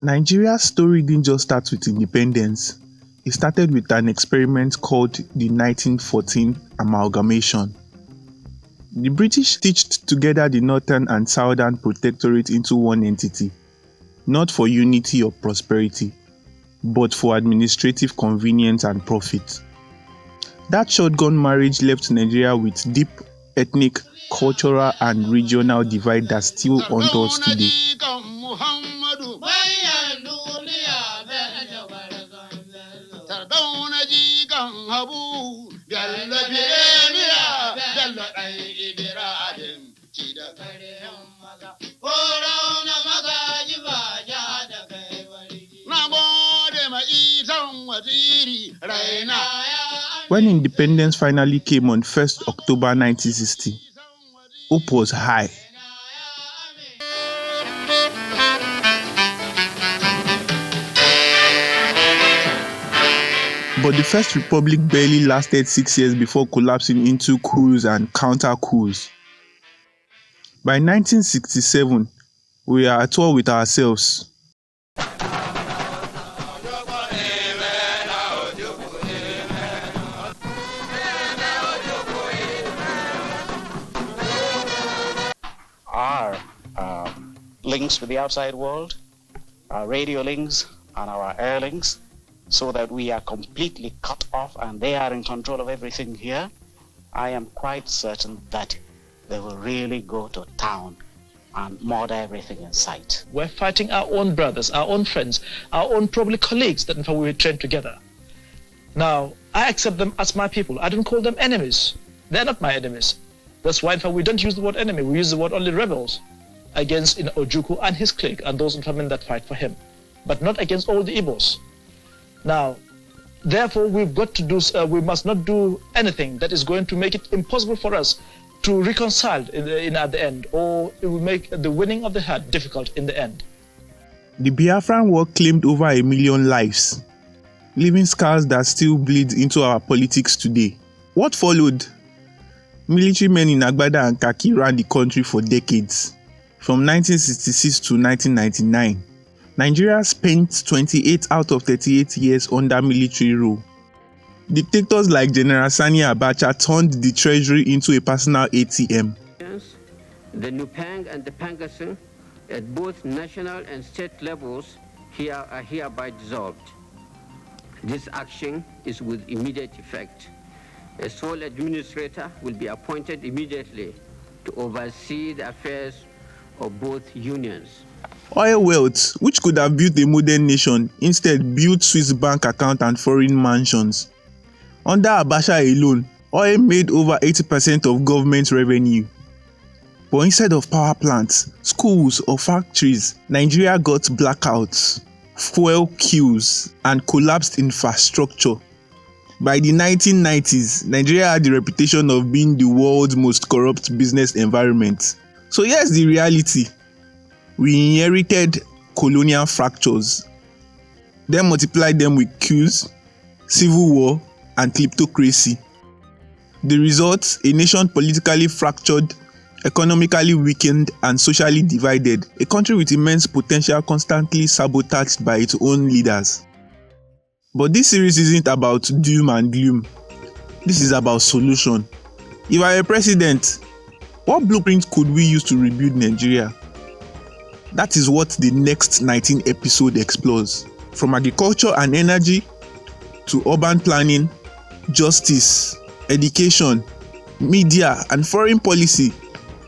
Nigeria's story didn't just start with independence. It started with an experiment called the 1914 amalgamation. The British stitched together the northern and southern protectorate into one entity, not for unity or prosperity, but for administrative convenience and profit. That shotgun marriage left Nigeria with deep ethnic, cultural, and regional divide that still haunts us today. When independence finally came on 1st October 1960, hope was high. But the First Republic barely lasted 6 years before collapsing into coups and counter-coups. By 1967, we are at war with ourselves. Our links with the outside world, our radio links and our air links, so that we are completely cut off and they are in control of everything here, I am quite certain that they will really go to town and murder everything in sight. We're fighting our own brothers, our own friends, our own probably colleagues that in fact we were trained together. Now, I accept them as my people. I don't call them enemies. They're not my enemies. That's why in fact we don't use the word enemy. We use the word only rebels against Ojukwu and his clique and those in family that fight for him, but not against all the Igbos. Now, therefore, we've got to do. We must not do anything that is going to make it impossible for us to reconcile at the end, or it will make the winning of the heart difficult in the end. The Biafran war claimed over 1 million lives, leaving scars that still bleed into our politics today. What followed? Military men in Agbada and Khaki ran the country for decades, from 1966 to 1999. Nigeria spent 28 out of 38 years under military rule. Dictators like General Sani Abacha turned the treasury into a personal ATM. The Nupang and the Pangasin at both national and state levels are hereby dissolved. This action is with immediate effect. A sole administrator will be appointed immediately to oversee the affairs of both unions. Oil wealth, which could have built a modern nation, instead built Swiss bank accounts and foreign mansions. Under Abacha alone, oil made over 80% of government revenue. But instead of power plants, schools or factories, Nigeria got blackouts, fuel queues, and collapsed infrastructure. By the 1990s, Nigeria had the reputation of being the world's most corrupt business environment. So here's the reality. We inherited colonial fractures, then multiplied them with coups, civil war, and kleptocracy. The result, a nation politically fractured, economically weakened, and socially divided, a country with immense potential constantly sabotaged by its own leaders. But this series isn't about doom and gloom. This is about solution. If I were president, what blueprint could we use to rebuild Nigeria? That is what the next 19 episode explores. From agriculture and energy to urban planning, justice, education, media, and foreign policy,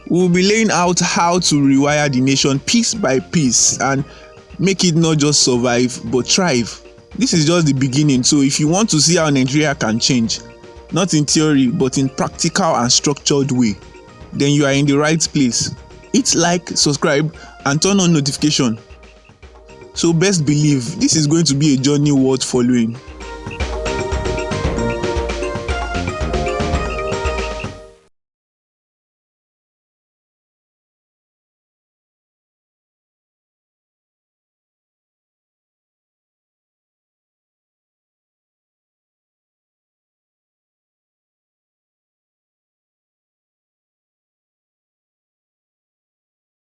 we will be laying out how to rewire the nation piece by piece and make it not just survive but thrive. This is just the beginning, so if you want to see how Nigeria can change, not in theory but in practical and structured way, then you are in the right place. Hit like, subscribe, and turn on notification. So best believe this is going to be a journey worth following.